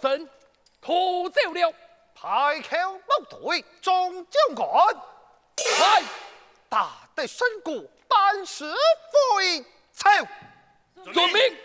身逃走了。排口部队众将官，来，大得身故，办事回朝。遵命。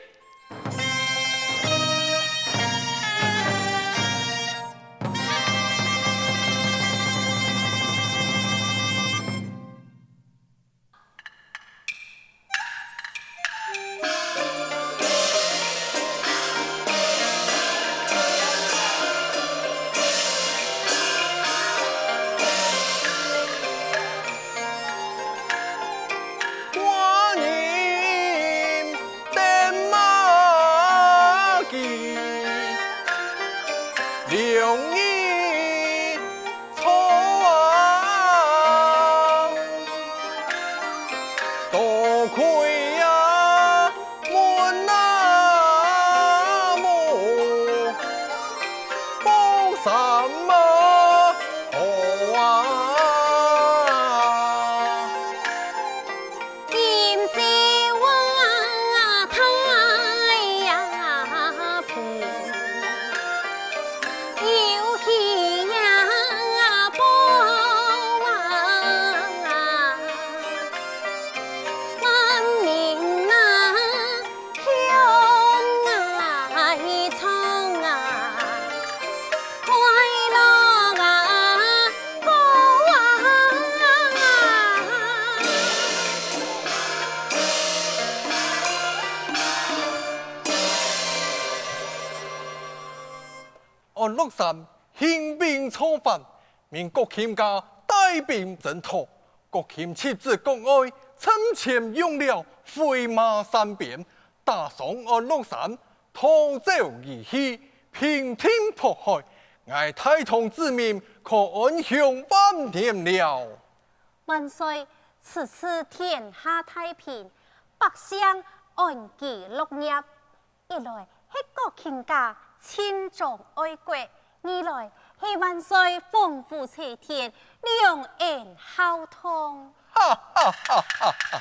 安禄山兴兵造反，命国卿家带兵征讨。国卿妻子国爱趁前用了，飞马三鞭，打伤安禄山，逃走而去，平天迫害。我太同之命，可安享晚年了。万岁！此次天下太平，百姓安居乐业。一来是国卿家亲重爱国，二来是万岁丰富齐天，两岸孝通。哈哈哈哈哈！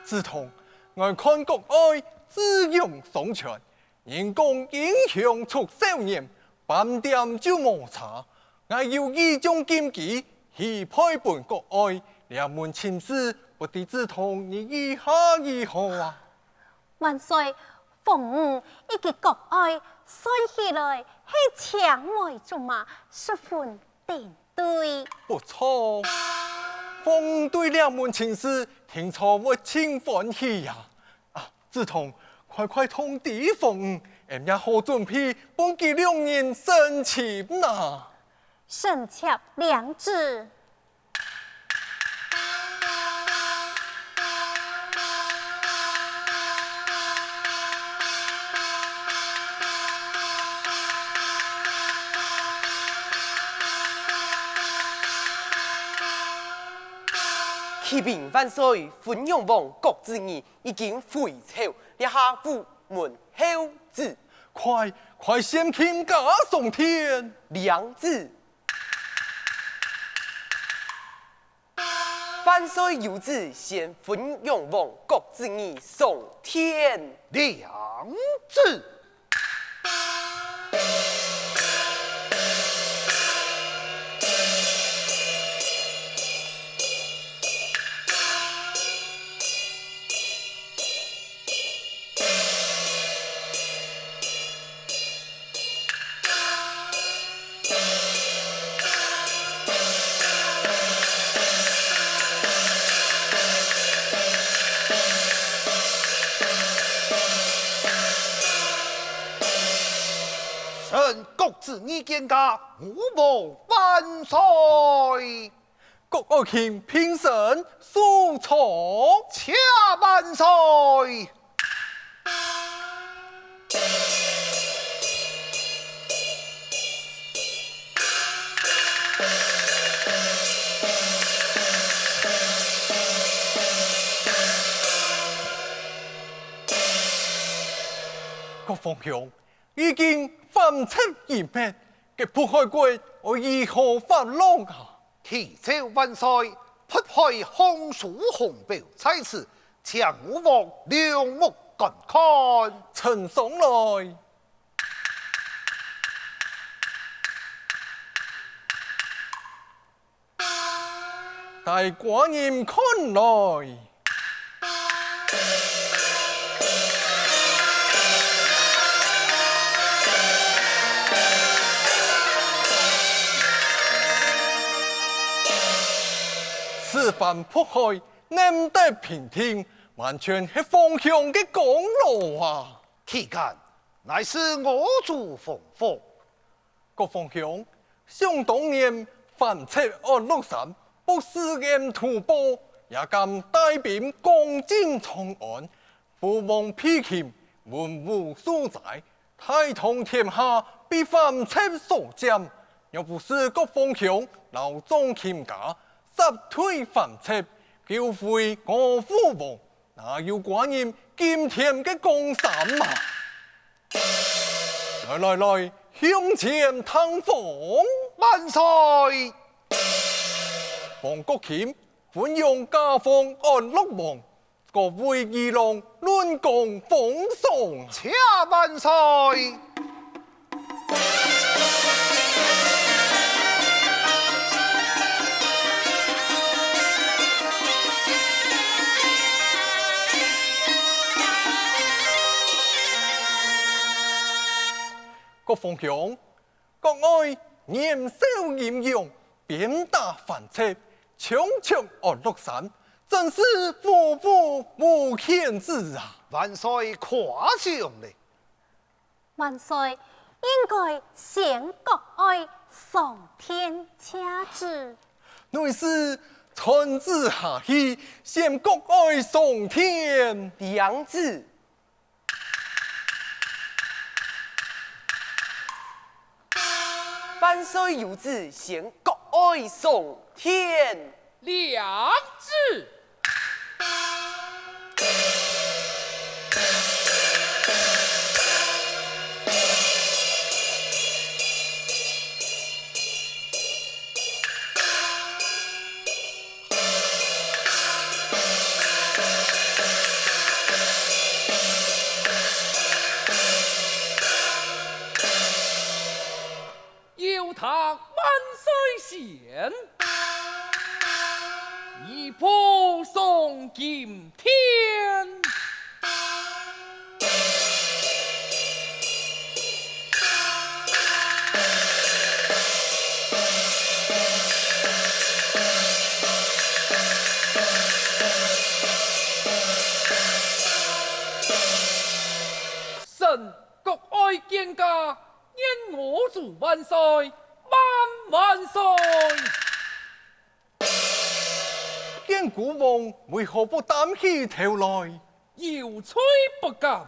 自从我看国爱智勇双全，人工英雄出少年，半点就摩擦。我有意将金旗去配本国爱，两门亲事不敌自同，你意下如何啊？万岁，凤舞以及国爱算起来是墙外竹马，十分顶对。不错，奉对两门亲事，听说我真欢喜呀！啊，自同快通知凤舞，俺也好准备帮佢两人生情呐。神妾良知。启禀万岁，汾阳王郭子仪已经回朝，一下府门候旨。快先请假送天。良子，万岁有旨，先汾阳王郭子仪送天。良子。臣国子仪见驾，吾望万岁。国爱卿平身肃从，恰万岁。国方兄已经反斥一面，给迫害国，我如何反弄啊？提奏万岁，迫害红树红表差事，强吾王梁木看看。呈上来。大官人看来。此番迫害，难得平听，完全是方向的功劳啊！期间乃是我主奉佛，各方向，想当年范策安禄山，不思言吐蕃，也敢带兵攻进长安，父王披琴，文武所在，太通天下，被范策所占。若不是各方向劳众勤家，杀退范策，救回我父王，哪有寡人今天的江山嘛？来，向前探访。万岁！王国钦欢迎家方安禄王，各位义郎论功奉送。且万岁！各方向，国外年少英勇，鞭打范策，强抢安禄山，真是父父无天子啊！万岁夸奖了。万岁应该先国爱上天下之。乃是臣子下气，先国爱上天。良子，万岁有旨，先国爱上天。良知。有唐万岁贤，一仆送金天。神国爱见家，愿我主万岁，万岁！见古王为何不担起头来？有吹不敢，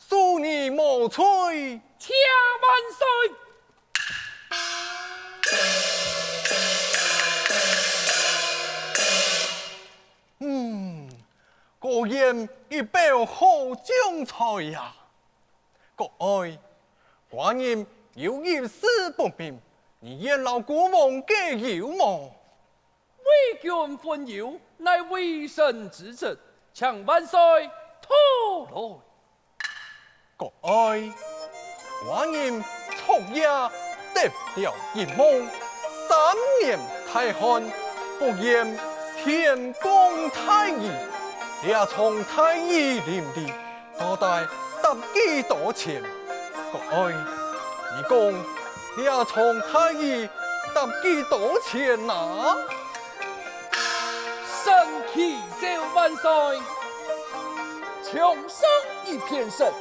恕你莫吹。且万岁！果然一表好将才呀！国爱，寡人有一事不明，你愿老国王给有么？为君分忧，乃为神之责，请万岁吐露。国爱，寡人昨夜得了一梦，3年太旱，不言天公太义，也从太义林里多带10几多钱。国爱，你讲也从太义10几多钱呐？神奇寿万岁，穷生一片神，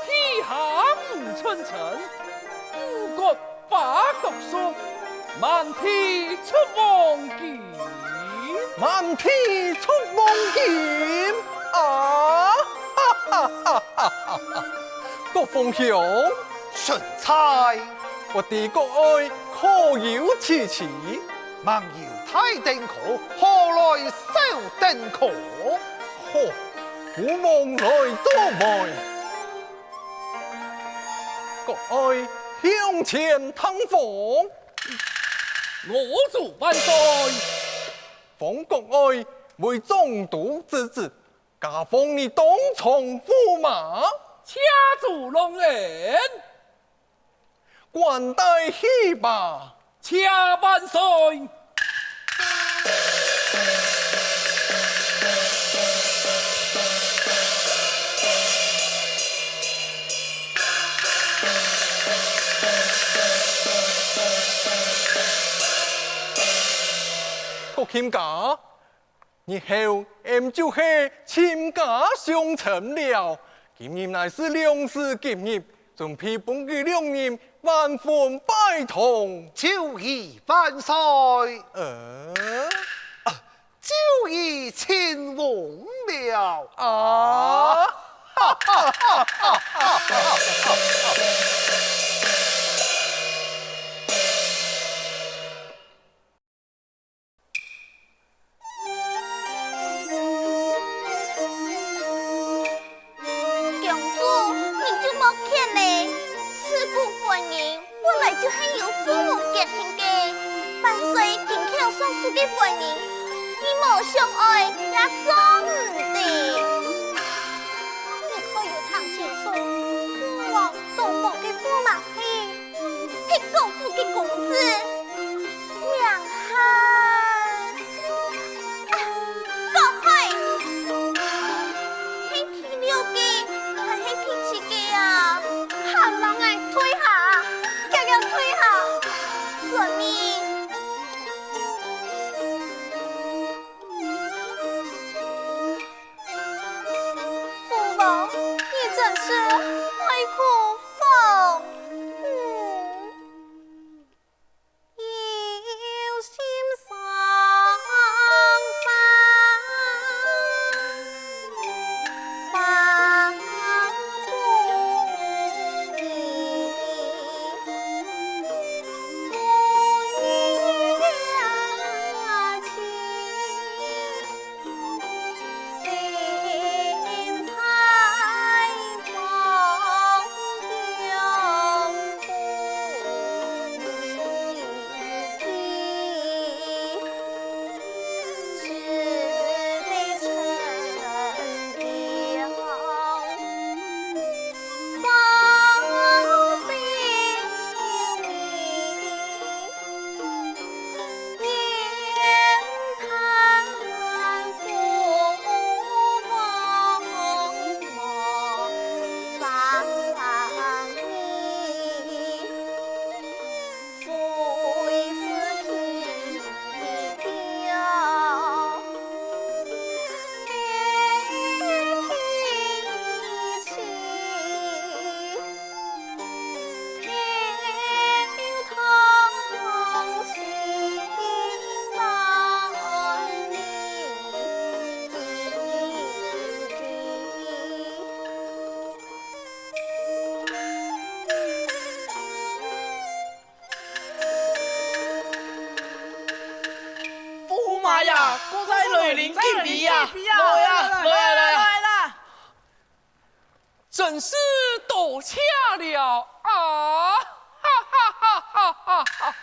天下五春尘，五国八国书，满天出王剑，满天出王剑啊！哈哈哈哈哈哈！各方向，顺差我的国爱可有其事？望有太定可，何来小定可？呵，古王来作媒，国爱向前探访。我主万岁。奉国爱为总督之职，家封你东从驸马，掐住龙人，官带喜吧。掐万岁。国卿家，日后俺就是亲家相称了。今日乃是两世结义，准备本地两人万分拜同。就义万岁，就义亲王了。啊！公主，你就莫见嘞，自古婚姻本来就很有父母家庭的，万岁紧口所说的婚姻，你莫相爱也做唔定。你可有听清楚，父王所บอก嘅驸马係國父嘅公子，娘漢國輝。喊人爱退下，叫叫退下，做咩？父王，你真是爱哭疯，有心上房。妈呀！我在雷霆见你呀！来呀！来呀！真是多巧了啊！哈哈哈哈哈哈！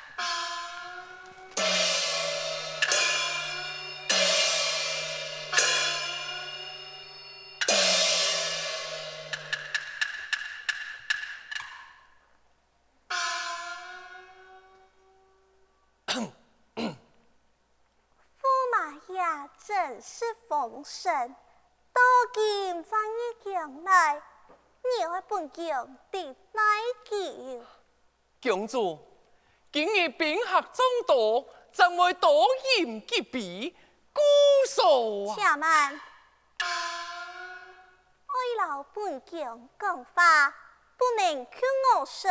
真是丰盛，到今在你将来，你爱本将的哪一件？公主，今日宾客众多，怎会多言结比，姑嫂啊？且慢，爱老本将讲话，不能去我身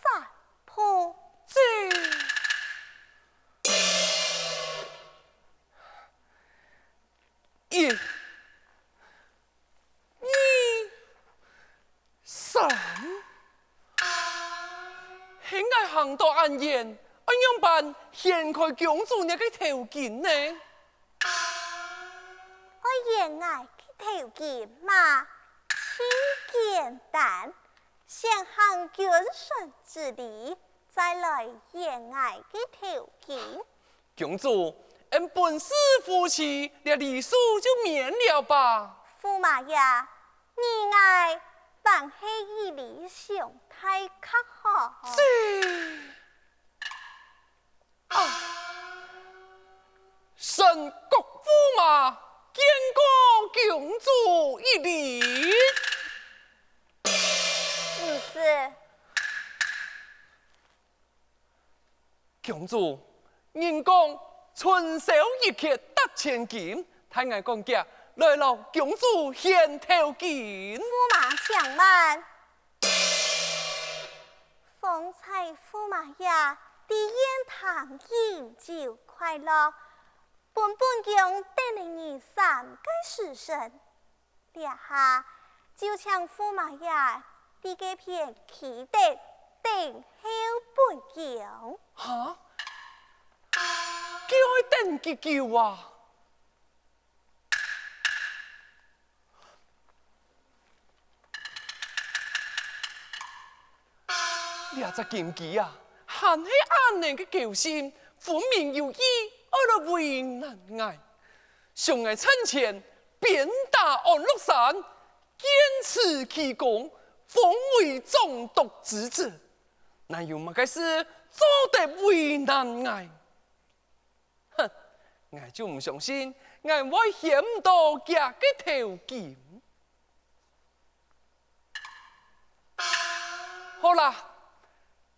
上破。一、二、三，现在行到暗言，怎样办？掀开公主那个条件呢？我原来的条件嘛，很简单，先行君顺之礼，再来原来的条件。公主。俺本是夫妻，那礼数就免了吧。驸马爷，你爱但是以理想太较好。神国驸马见过公主一礼。不是，公主，人讲春宵一刻得千金，太爱讲价，来劳公主献头金。驸马相慢。方才驸马爷第宴堂饮酒快乐，本宫等了你3个时辰，列下就请驸马爷第几片起得等候本宫。哈？叫我等几久啊？你只金鸡啊，含起安宁的救心，分明有意而来为难爱。上爱趁前鞭打安禄山，坚持其功，封为中毒之子，哪有么个事做得为难爱？哼，我就唔相信，我会嫌到夹个头金。好啦，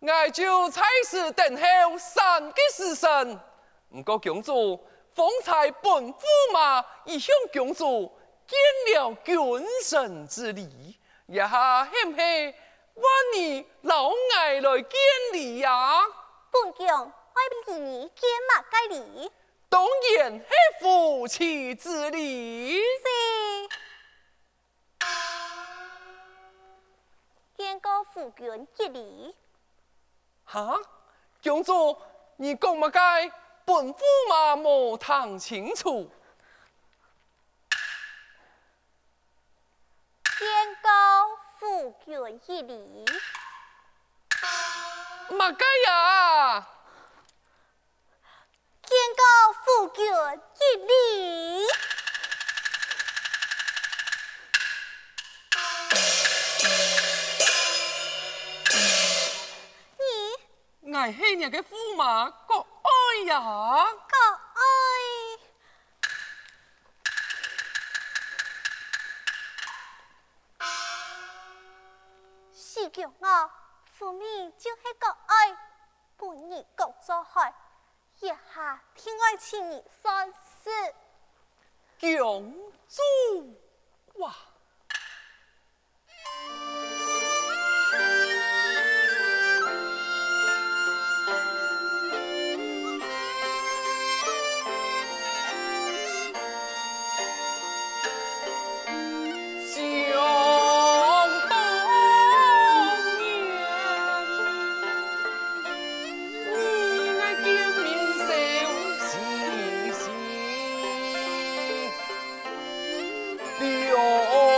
我就差事等候3个时辰。不过公主，方才本驸马已向公主见了君臣之礼，也下是不是万你老爱来见礼呀？本宫爱比你见马该礼。当然是夫妻之礼。是。见过夫君一礼。哈，公主，你讲乜该？本驸马无谈清楚。见过夫君一礼。乜该呀？见过夫君一礼。爱嘿你个驸马国爱呀！国爱。是叫我父母就是国爱，本日国作害，一下天爱请你算是。公主哇！有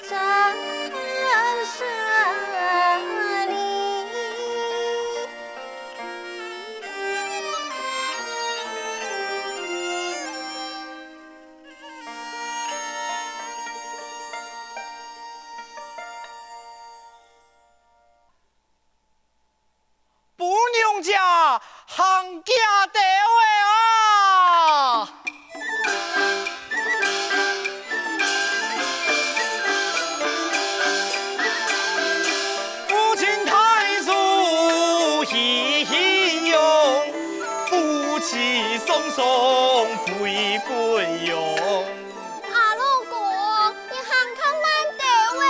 战胜利。本娘家行家地位啊！父亲太叔喜用，夫妻双双回本用。阿老公，你行看慢地位。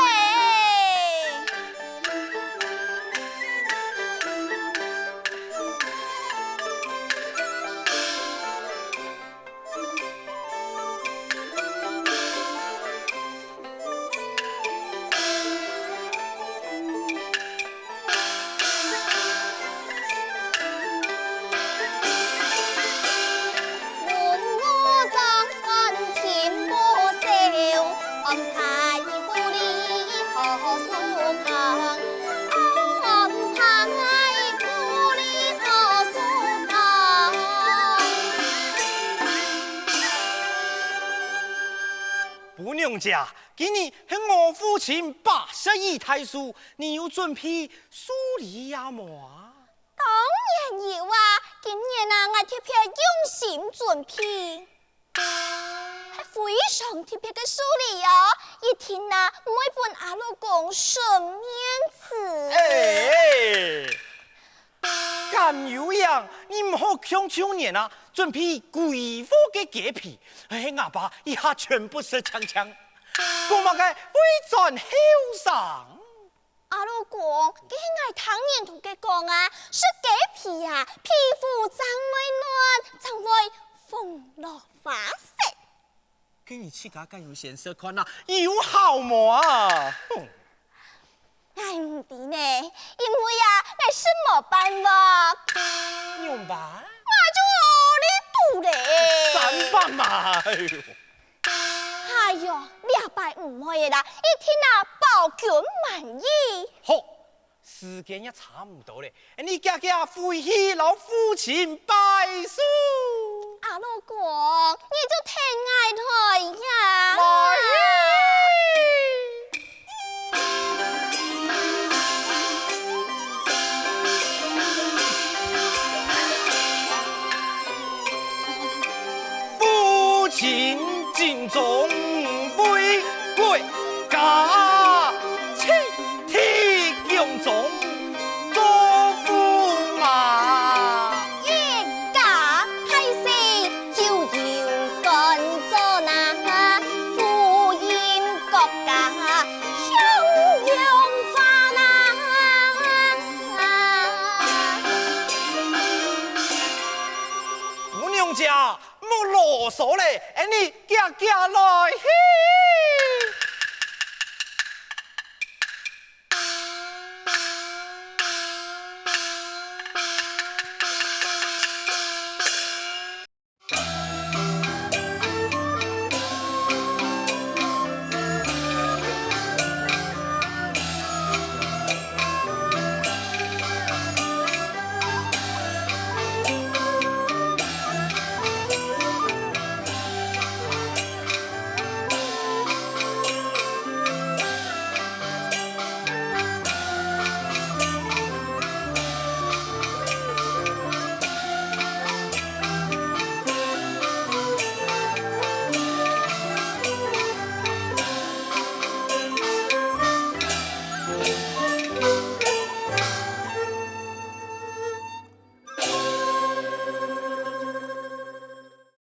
本娘家今日是我父亲81太叔，你有准备梳理呀么啊？当然有啊！今年啊，我特别用心准备，係非常特別嘅梳理哦。一天啊，每本阿老公順面詞。咁有樣，你唔好像去年啊，準備貴婦嘅潔癖，阿爸一下全部是槍槍，講乜嘅非常後生。阿老公，佢係我當年同佢講啊，說潔癖啊，皮膚怎會嫩，怎會風落花色。跟你自家更有顯色看啊，有好麼啊？唉，唔知呢，因為啊，我是冇辦法，用吧，我就學你讀咧。300嘛。哎呦，兩百唔可以啦，一天啊，保全滿意。好，時間也差唔多咧，你家家回去老父親拜書。阿老公，你就聽愛台呀。父親盡忠為國家，切體強壯做驸馬。一家大細就要乾做那福音國家向陽發姑娘家莫囉嗦咧，你家家來去。